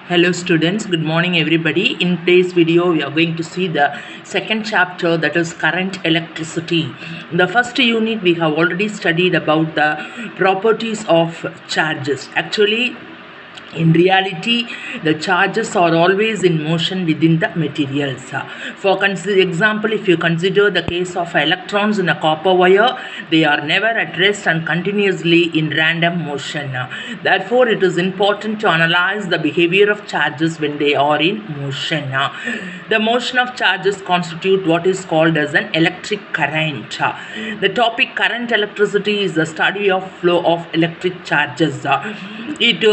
Hello students, good morning everybody. In today's video we are going to see the second chapter, that is current electricity. In the first unit we have already studied about the properties of charges. Actually, in reality, the charges are always in motion within the materials. For example, if you consider the case of electrons in a copper wire, they are never at rest and continuously in random motion. Therefore, it is important to analyze the behavior of charges when they are in motion. The motion of charges constitute what is called as an electric current. The topic current electricity is the study of flow of electric charges. It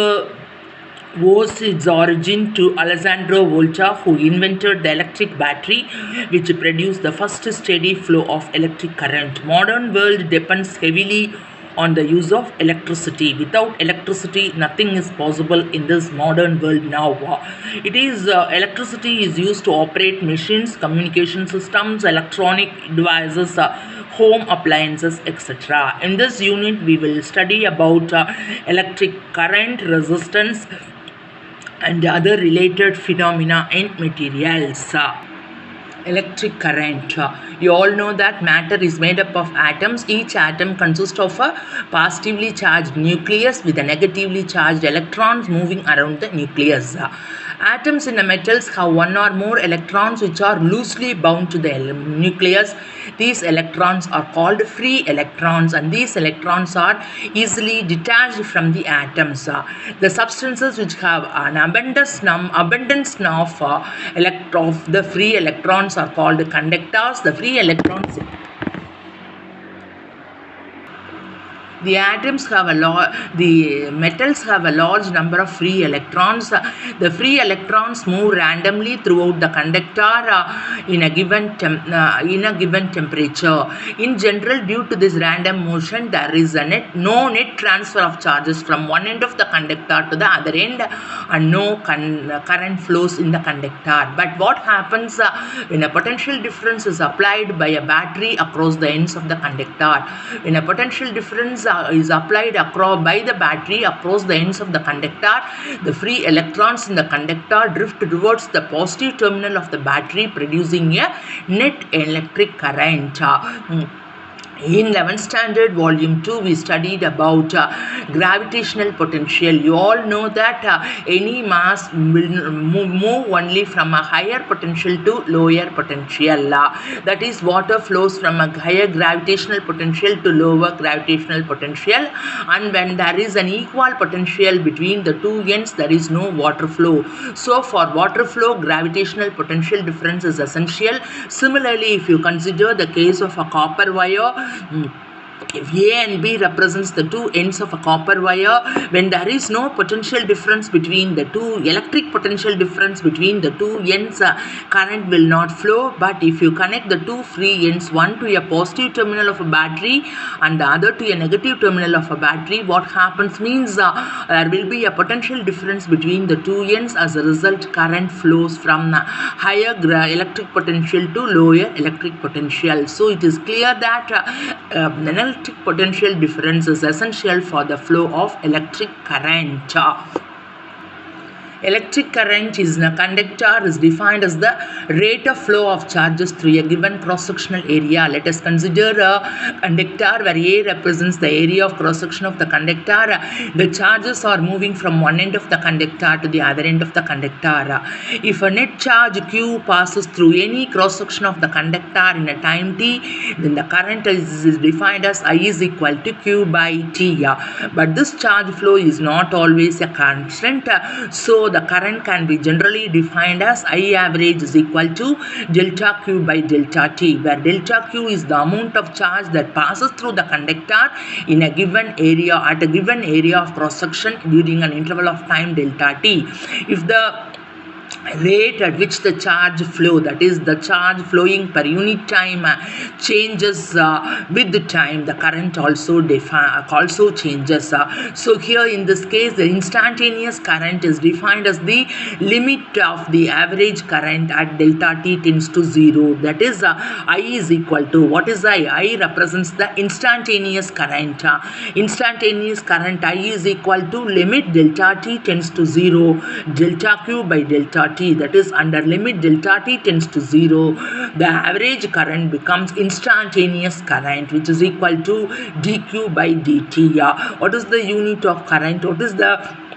owes its origin to Alessandro Volta, who invented the electric battery, which produced the first steady flow of electric current. Modern world depends heavily on the use of electricity. Without electricity, nothing is possible in this modern world now. Electricity is used to operate machines, communication systems, electronic devices, home appliances, etc. In this unit, we will study about electric current, resistance, and other related phenomena in materials. Electric current. You all know that matter is made up of atoms. Each atom consists of a positively charged nucleus with a negatively charged electrons moving around the nucleus. Atoms in the metals have one or more electrons which are loosely bound to the nucleus. These electrons are called free electrons, and these electrons are easily detached from the atoms. The substances which have an abundance of the free electrons are called conductors. The metals have a large number of free electrons. The free electrons move randomly throughout the conductor in a given temperature. In general, due to this random motion, there is no net transfer of charges from one end of the conductor to the other end, and no current flows in the conductor. But what happens when a potential difference is applied by a battery across the ends of the conductor? When a potential difference is applied by the battery across the ends of the conductor, the free electrons in the conductor drift towards the positive terminal of the battery, producing a net electric current. In 11th standard volume 2, we studied about gravitational potential. You all know that any mass will move only from a higher potential to lower potential. That is, water flows from a higher gravitational potential to lower gravitational potential, and when there is an equal potential between the two ends, there is no water flow. So for water flow, gravitational potential difference is essential. Similarly, if you consider the case of a copper wire, if A and B represents the two ends of a copper wire, when there is no potential difference between the two, electric potential difference between the two ends, current will not flow. But if you connect the two free ends, one to a positive terminal of a battery and the other to a negative terminal of a battery, what happens means there will be a potential difference between the two ends. As a result, current flows from higher electric potential to lower electric potential. So it is clear that electric potential difference is essential for the flow of electric current. Electric current in a conductor is defined as the rate of flow of charges through a given cross-sectional area. Let us consider a conductor where A represents the area of cross-section of the conductor. The charges are moving from one end of the conductor to the other end of the conductor. If a net charge Q passes through any cross-section of the conductor in a time t, then the current is defined as I is equal to Q by T. But this charge flow is not always a constant. So the current can be generally defined as I average is equal to delta Q by delta T, where delta Q is the amount of charge that passes through the conductor in a given area at a given area of cross section during an interval of time delta T. If the rate at which the charge flow, that is the charge flowing per unit time, changes with the time. The current also changes. So here in this case, the instantaneous current is defined as the limit of the average current at delta t tends to 0. That is I is equal to, what is I represents the instantaneous current. Instantaneous current I is equal to limit delta t tends to 0 delta q by delta t. That is, under limit delta t tends to 0, the average current becomes instantaneous current, which is equal to dq by dt. What is the unit of current? What is the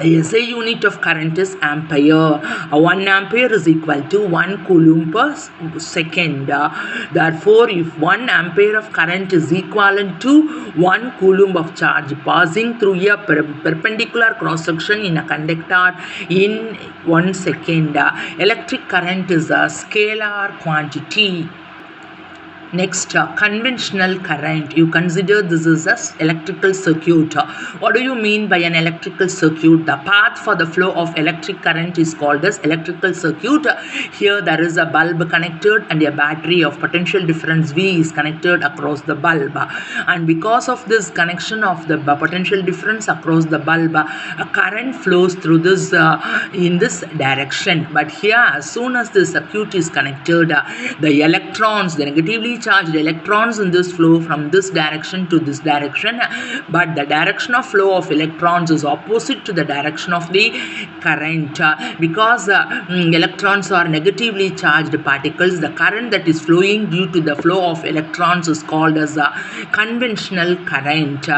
SI unit of current is ampere. 1 ampere is equal to 1 coulomb per second. Therefore, if 1 ampere of current is equivalent to 1 coulomb of charge passing through a perpendicular cross section in a conductor in 1 second, electric current is a scalar quantity. Next, conventional current. You consider this is an electrical circuit. What do you mean by an electrical circuit? The path for the flow of electric current is called as electrical circuit. Here there is a bulb connected and a battery of potential difference V is connected across the bulb. And because of this connection of the potential difference across the bulb, a current flows through this in this direction. But here, as soon as the circuit is connected, the electrons, the negatively charged electrons in this flow from this direction to this direction, but the direction of flow of electrons is opposite to the direction of the current. Because electrons are negatively charged particles, the current that is flowing due to the flow of electrons is called as a conventional current.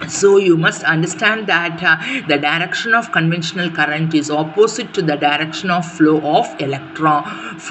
So you must understand that the direction of conventional current is opposite to the direction of flow of electrons.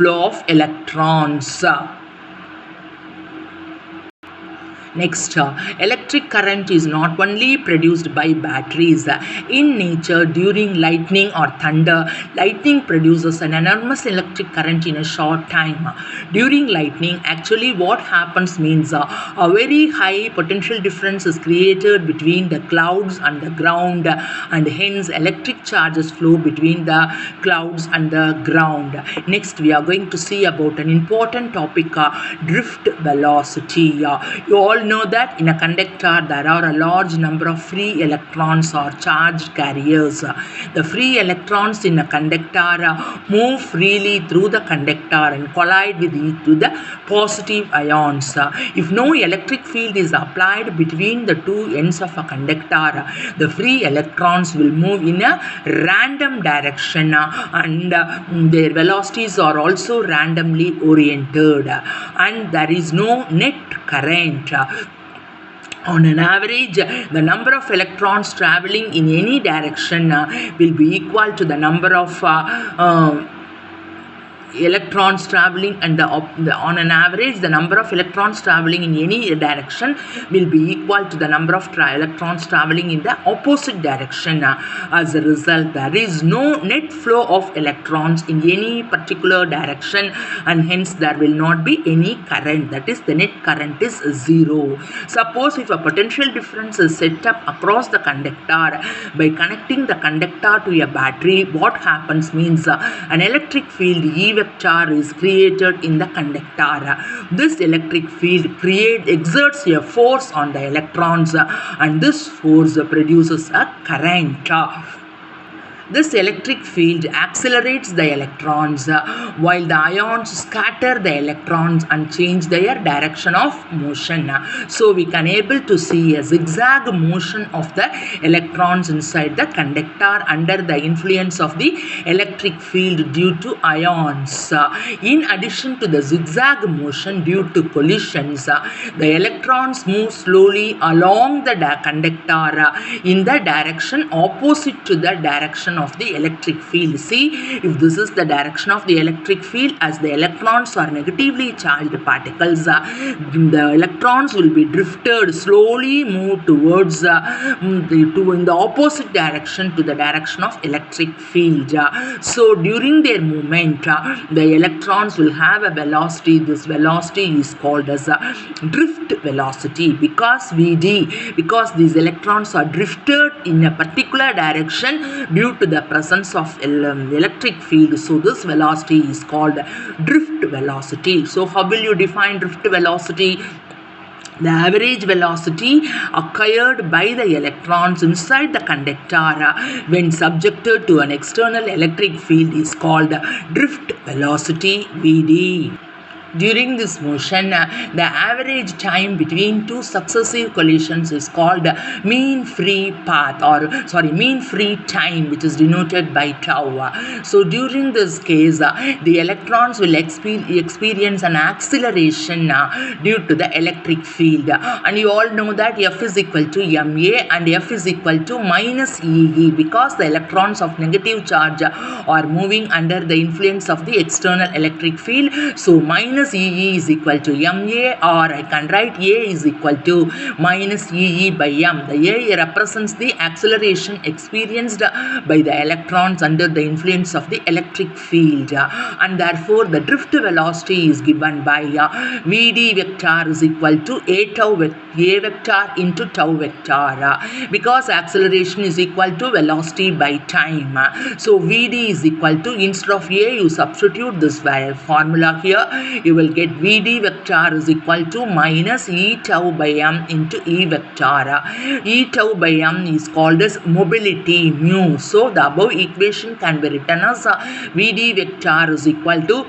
Next, electric current is not only produced by batteries. In nature, during lightning or thunder, lightning produces an enormous electric current in a short time. During lightning, actually what happens means a very high potential difference is created between the clouds and the ground, and hence electric charges flow between the clouds and the ground. Next, we are going to see about an important topic, drift velocity. You all know that in a conductor there are a large number of free electrons or charged carriers. The free electrons in a conductor move freely through the conductor and collide with the positive ions. If no electric field is applied between the two ends of a conductor, the free electrons will move in a random direction and their velocities are also randomly oriented, and there is no net current. On an average, the number of electrons traveling in any direction will be equal to the number of electrons traveling, and on an average the number of electrons traveling in any direction will be equal to the number of electrons traveling in the opposite direction. As a result, there is no net flow of electrons in any particular direction, and hence there will not be any current. That is, the net current is 0. Suppose if a potential difference is set up across the conductor by connecting the conductor to a battery, what happens means an electric field E vector is created in the conductor. This electric field exerts a force on the electrons, and this force produces a current. This electric field accelerates the electrons while the ions scatter the electrons and change their direction of motion. So we can able to see a zigzag motion of the electrons inside the conductor under the influence of the electric field due to ions. In addition to the zigzag motion due to collisions, the electrons move slowly along the conductor in the direction opposite to the direction of the electric field. See, if this is the direction of the electric field, as the electrons are negatively charged particles, the electrons will be drifted, slowly move towards in the opposite direction to the direction of electric field. So during their movement, the electrons will have a velocity. This velocity is called as a drift velocity, because these electrons are drifted in a particular direction due to the presence of electric field. So this velocity is called drift velocity. So how will you define drift velocity? The average velocity acquired by the electrons inside the conductor when subjected to an external electric field is called drift velocity, Vd. During this motion, the average time between two successive collisions is called mean free path, or mean free time, which is denoted by tau. So during this case, the electrons will experience an acceleration due to the electric field. And you all know that F is equal to ma and F is equal to minus EE, because the electrons of negative charge are moving under the influence of the external electric field. So minus EE is equal to MA, or I can write A is equal to minus EE by M. The A represents the acceleration experienced by the electrons under the influence of the electric field, and therefore the drift velocity is given by Vd vector is equal to A vector into tau vector, because acceleration is equal to velocity by time. So Vd is equal to, instead of A you substitute this formula here, you will get Vd vector is equal to minus E tau by M into E vector. E tau by M is called as mobility mu. So the above equation can be written as Vd vector is equal to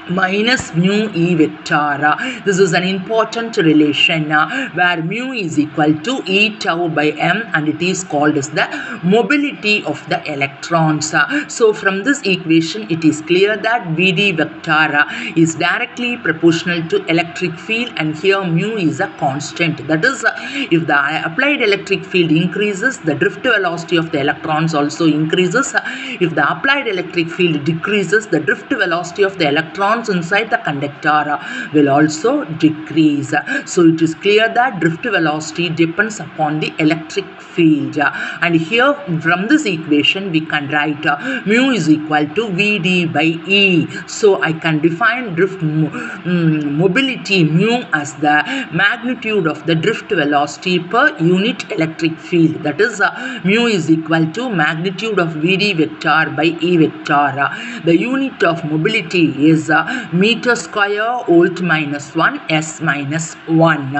minus mu E vector. This is an important relation where mu is equal to E tau by M, and it is called as the mobility of the electrons. So from this equation it is clear that Vd vector is directly proportional to electric field, and here mu is a constant. That is, if the applied electric field increases, the drift velocity of the electrons also increases. If the applied electric field decreases, the drift velocity of the electrons inside the conductor will also decrease. So it is clear that drift velocity depends upon the electric field, and here from this equation we can write mu is equal to Vd by E. So I can define drift mobility mu as the magnitude of the drift velocity per unit electric field. That is, mu is equal to magnitude of Vd vector by E vector. The unit of mobility is meter square volt minus 1 s minus 1.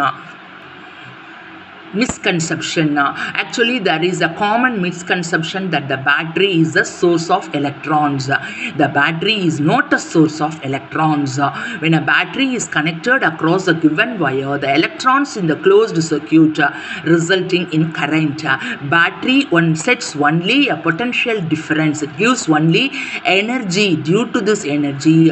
Misconception. Actually, there is a common misconception that the battery is a source of electrons. The battery is not a source of electrons. When a battery is connected across a given wire, the electrons in the closed circuit resulting in current. Battery sets only a potential difference. It gives only energy. Due to this energy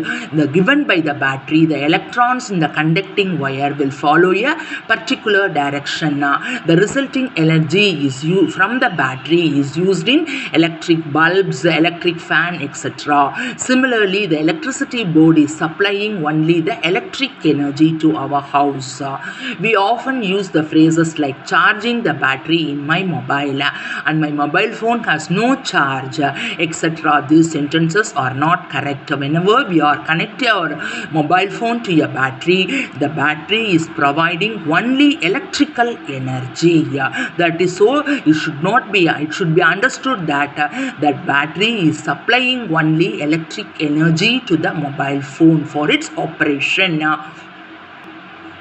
given by the battery, the electrons in the conducting wire will follow a particular direction. The resulting energy is from the battery is used in electric bulbs, electric fan, etc. Similarly, the electricity board is supplying only the electric energy to our house. We often use the phrases like charging the battery in my mobile and my mobile phone has no charge, etc. These sentences are not correct. Whenever we are connecting our mobile phone to a battery, the battery is providing only electrical energy. That is, so it should be understood that that battery is supplying only electric energy to the mobile phone for its operation.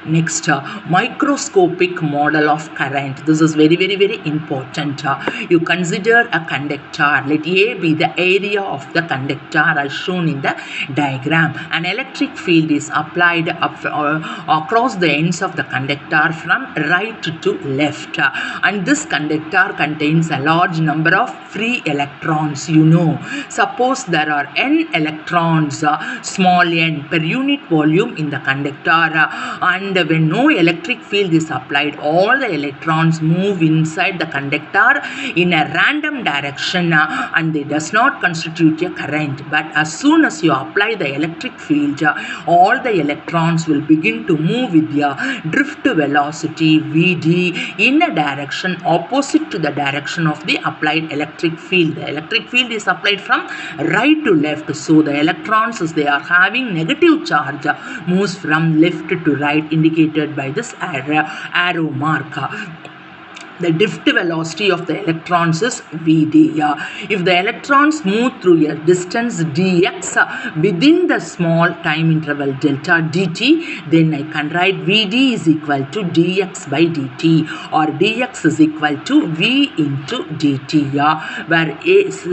Next, microscopic model of current. This is very important. You consider a conductor. Let A be the area of the conductor as shown in the diagram. An electric field is applied across the ends of the conductor from right to left. And this conductor contains a large number of free electrons. Suppose there are n electrons, small n, per unit volume in the conductor, and when no electric field is applied, all the electrons move inside the conductor in a random direction and they does not constitute a current. But as soon as you apply the electric field, all the electrons will begin to move with a drift velocity Vd in a direction opposite to the direction of the applied electric field. The electric field is applied from right to left, so the electrons, as they are having negative charge, moves from left to right, indicated by this arrow mark. the drift velocity of the electrons is Vd. If the electrons move through a distance dx within the small time interval delta dt, then I can write Vd is equal to dx by dt, or dx is equal to V into dt, where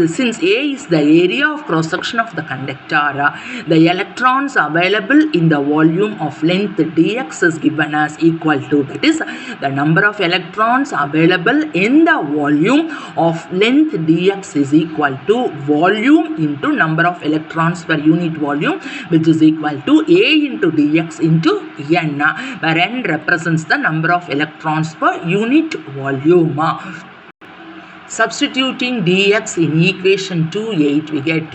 since A is the area of cross section of the conductor, the electrons available in the volume of length dx is given as equal to, that is, the number of electrons available in the volume of length dx is equal to volume into number of electrons per unit volume, which is equal to A into dx into n, where n represents the number of electrons per unit volume. Substituting dx in equation 2.8, we get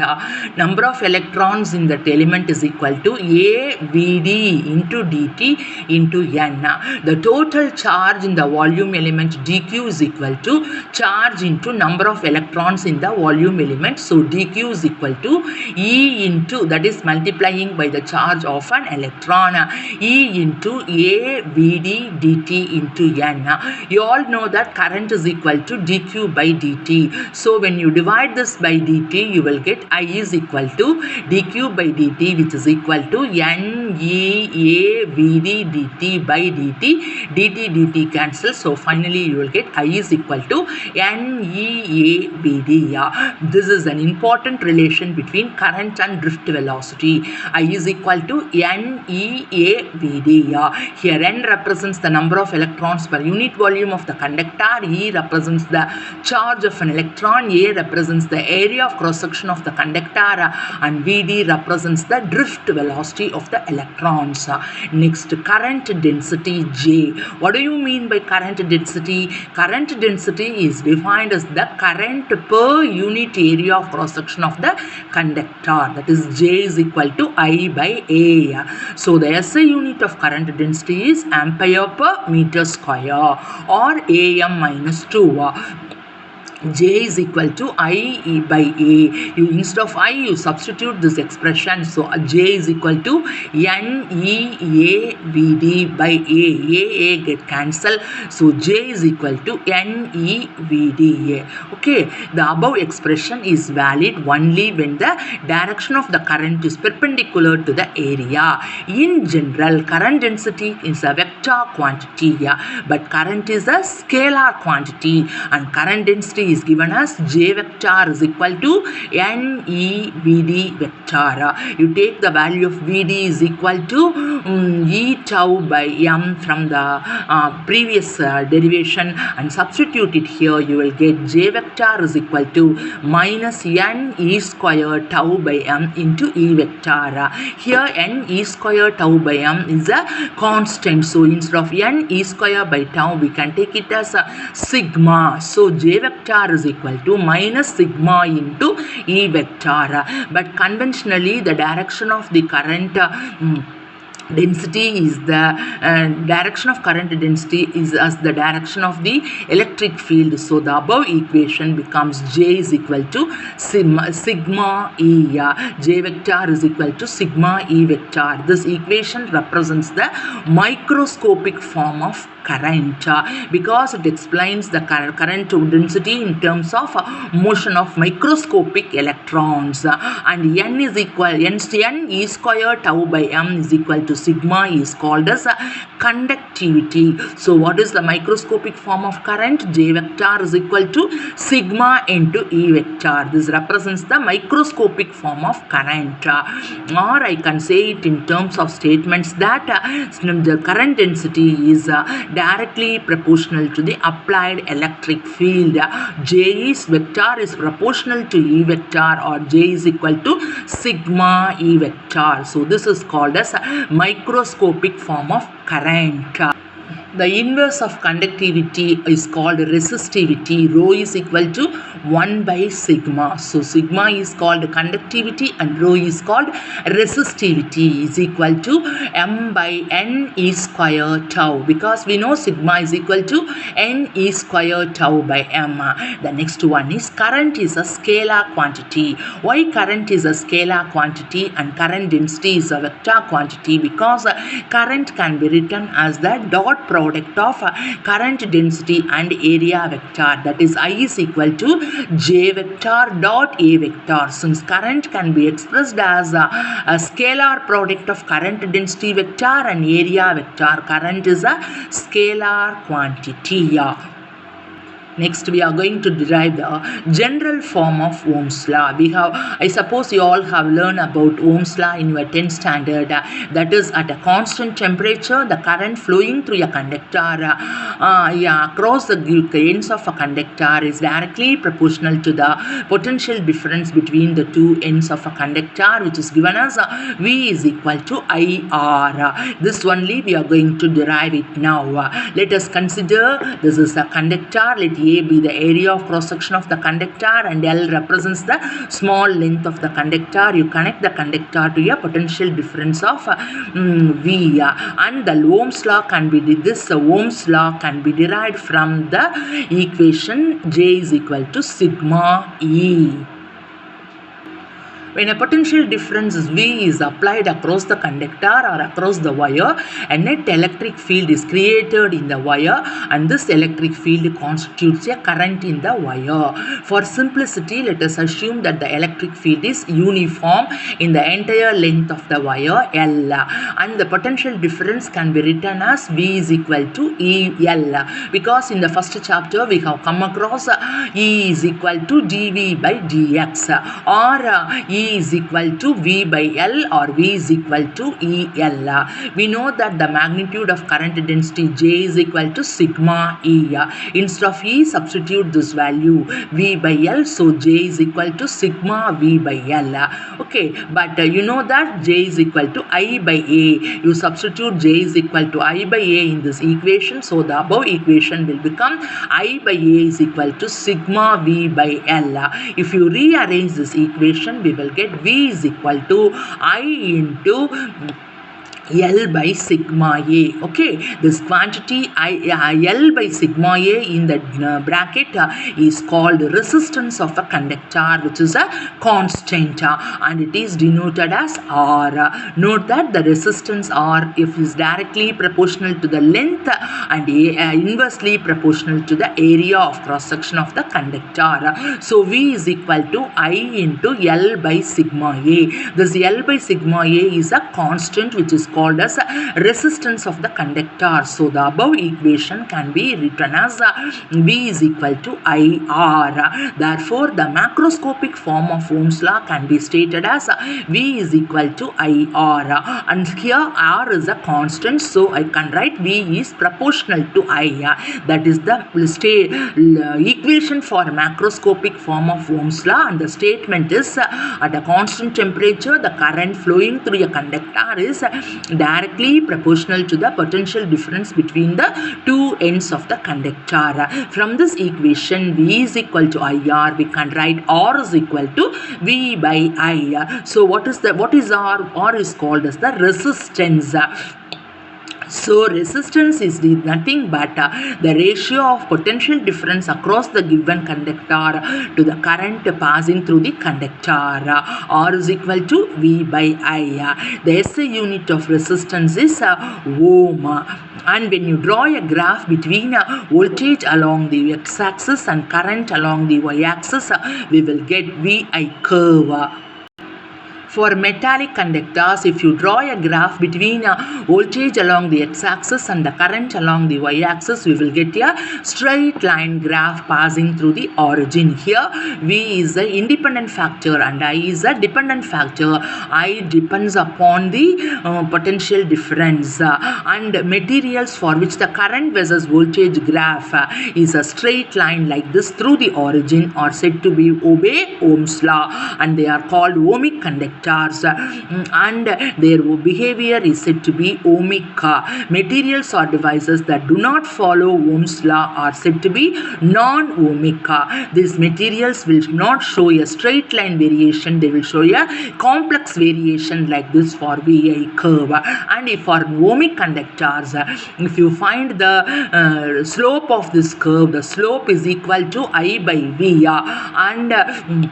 number of electrons in that element is equal to A Vd into dt into n. The total charge in the volume element dq is equal to charge into number of electrons in the volume element. So dq is equal to E into, that is multiplying by the charge of an electron, E into A Vd dt into n. You all know that current is equal to dq by dt. So when you divide this by dt, you will get I is equal to dq by dt, which is equal to n e a vd dt by dt. dt cancels. So finally you will get I is equal to n e a vd. This is an important relation between current and drift velocity. I is equal to n e a vd. Here n represents the number of electrons per unit volume of the conductor, E represents the charge of an electron, A represents the area of cross section of the conductor, and Vd represents the drift velocity of the electrons. Next, current density J. What do you mean by current density? Current density is defined as the current per unit area of cross section of the conductor, that is J is equal to I by A. So the SI unit of current density is ampere per meter square, or AM minus 2. J is equal to I by A. Instead of I, you substitute this expression. So J is equal to N E A V D by A get cancelled. So J is equal to N E V D A. Okay, the above expression is valid only when the direction of the current is perpendicular to the area. In general, current density is a vector quantity, but current is a scalar quantity, and current density is given as J vector is equal to N E V D vector. You take the value of Vd is equal to E tau by m from the previous derivation and substitute it here. You will get J vector is equal to minus N E square tau by m into E vector. Here N E square tau by m is a constant. So instead of N E square by tau, we can take it as a sigma. So J vector is equal to minus sigma into E vector. But conventionally, the direction of the current density is the direction of current density is as the direction of the electric field. So the above equation becomes J is equal to sigma E. J vector is equal to sigma E vector. This equation represents the microscopic form of current because it explains the current density in terms of motion of microscopic electrons, and n is equal n E square tau by m is equal to sigma is called as conductivity. So what is the microscopic form of current? J vector is equal to sigma into E vector. This represents the microscopic form of current, or I can say it in terms of statements that the current density is directly proportional to the applied electric field. J is vector is proportional to E vector, or J is equal to sigma E vector. So this is called as a microscopic form of current. The inverse of conductivity is called resistivity. Rho is equal to 1 by sigma. So sigma is called conductivity and rho is called resistivity, is equal to m by n E square tau, because we know sigma is equal to n E square tau by m. The next one is current is a scalar quantity. Why current is a scalar quantity and current density is a vector quantity? Because current can be written as the dot product product of current density and area vector, that is I is equal to J vector dot A vector. Since current can be expressed as a scalar product of current density vector and area vector, current is a scalar quantity. Next, we are going to derive the general form of Ohm's law. I suppose you all have learned about Ohm's law in your 10th standard. That is, at a constant temperature, the current flowing through a conductor across the ends of a conductor is directly proportional to the potential difference between the two ends of a conductor, which is given as V is equal to IR. This only we are going to derive it now. Let us consider this is a conductor. Let A be the area of cross section of the conductor and L represents the small length of the conductor. You connect the conductor to a potential difference of V, and the Ohm's law can be derived from the equation J is equal to sigma E. When a potential difference V is applied across the conductor or across the wire, a net electric field is created in the wire, and this electric field constitutes a current in the wire. For simplicity, let us assume that the electric field is uniform in the entire length of the wire L, and the potential difference can be written as V is equal to EL, because in the first chapter we have come across E is equal to dV by dx, or E is equal to V by L, or V is equal to EL. We know that the magnitude of current density J is equal to sigma E. Instead of E, substitute this value V by L, so J is equal to sigma V by L. Okay, but you know that J is equal to I by A. You substitute J is equal to I by A in this equation, so the above equation will become I by A is equal to sigma V by L. If you rearrange this equation, we will get V is equal to I into L by sigma A. Okay, this quantity L by sigma A in the bracket is called resistance of a conductor, which is a constant, and it is denoted as R. Note that the resistance R is directly proportional to the length and inversely proportional to the area of cross section of the conductor. So V is equal to I into L by sigma A. This L by sigma A is a constant which is called as resistance of the conductor. So the above equation can be written as V is equal to IR. Therefore, the macroscopic form of Ohm's law can be stated as V is equal to IR. And here R is a constant, so I can write V is proportional to I. That is the equation for macroscopic form of Ohm's law, and the statement is at a constant temperature the current flowing through a conductor is directly proportional to the potential difference between the two ends of the conductor. From this equation V is equal to IR, we can write R is equal to V by I. So what is R? R is called as the resistance. So resistance is nothing but the ratio of potential difference across the given conductor to the current passing through the conductor. R is equal to V by I. The SI unit of resistance is ohm. And when you draw a graph between voltage along the x-axis and current along the y-axis, we will get VI curve. For metallic conductors, if you draw a graph between voltage along the x-axis and the current along the y-axis, we will get a straight line graph passing through the origin. Here, V is the independent factor and I is a dependent factor. I depends upon the potential difference, and materials for which the current versus voltage graph is a straight line like this through the origin are said to be obey Ohm's law, and they are called ohmic conductors. And their behavior is said to be ohmic. Materials or devices that do not follow Ohm's law are said to be non-ohmic. These materials will not show a straight line variation, they will show a complex variation like this for VI curve. And if for ohmic conductors, if you find the slope of this curve, the slope is equal to I by V, and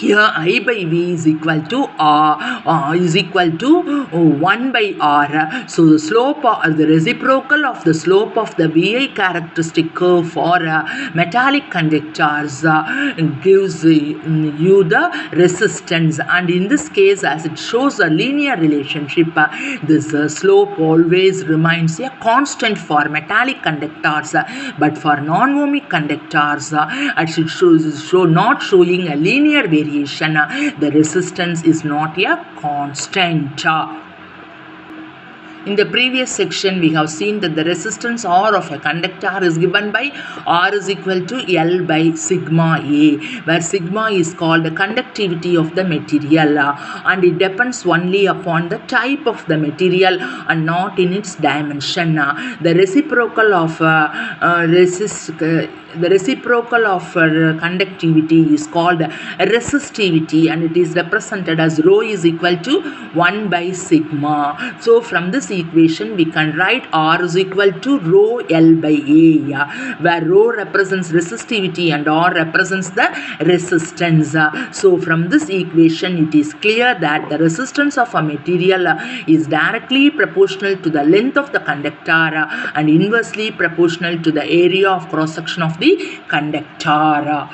Here I by V is equal to R is equal to 1 by R. So the slope or the reciprocal of the slope of the VI characteristic curve for metallic conductors gives you the resistance, and in this case, as it shows a linear relationship, this slope always remains a constant for metallic conductors, but for non-ohmic conductors it should show not showing a linear variation. The resistance is not a constant. In the previous section, we have seen that the resistance R of a conductor is given by R is equal to L by sigma A, where sigma is called the conductivity of the material, and it depends only upon the type of the material and not in its dimension. The reciprocal of conductivity is called resistivity, and it is represented as rho is equal to 1 by sigma. So from this equation we can write R is equal to rho L by A, where rho represents resistivity and R represents the resistance. So from this equation it is clear that the resistance of a material is directly proportional to the length of the conductor and inversely proportional to the area of cross section of the conductor.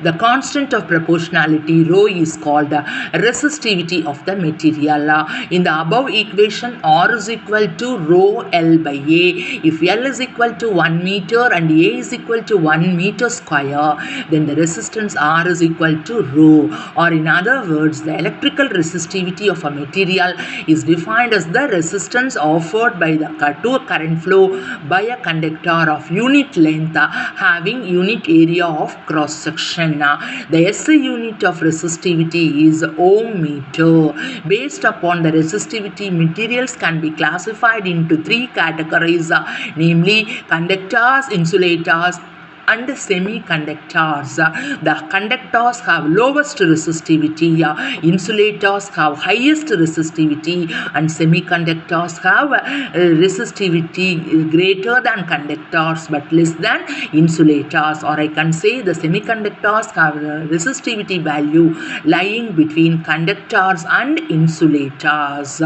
The constant of proportionality rho is called resistivity of the material. In the above equation, R is equal to rho L by A. If L is equal to 1 meter and A is equal to 1 meter square, then the resistance R is equal to rho. Or in other words, the electrical resistivity of a material is defined as the resistance offered by the current flow by a conductor of unit length having unit area of cross section. The SI unit of resistivity is ohm meter. Based upon the resistivity, materials can be classified into 3 categories, namely conductors, insulators, and semiconductors. The conductors have lowest resistivity, insulators have highest resistivity, and semiconductors have resistivity greater than conductors but less than insulators. Or I can say the semiconductors have resistivity value lying between conductors and insulators.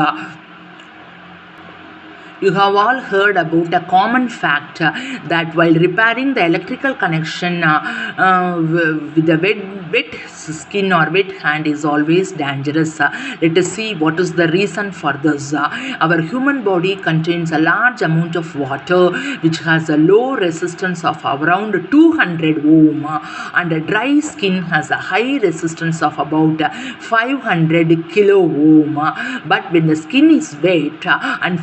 You have all heard about a common fact that while repairing the electrical connection with a wet skin or wet hand is always dangerous. Let us see what is the reason for this. Our human body contains a large amount of water which has a low resistance of around 200 ohm, and a dry skin has a high resistance of about 500 kilo ohm. But when the skin is wet and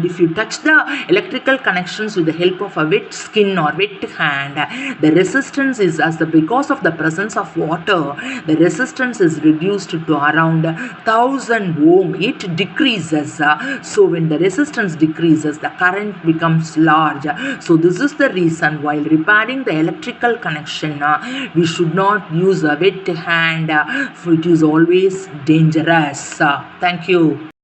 if you touch the electrical connections with the help of a wet skin or wet hand, the resistance is because of the presence of water, the resistance is reduced to around 1000 ohm. It decreases. So when the resistance decreases, the current becomes large. So this is the reason while repairing the electrical connection, we should not use a wet hand. It is always dangerous. Thank you.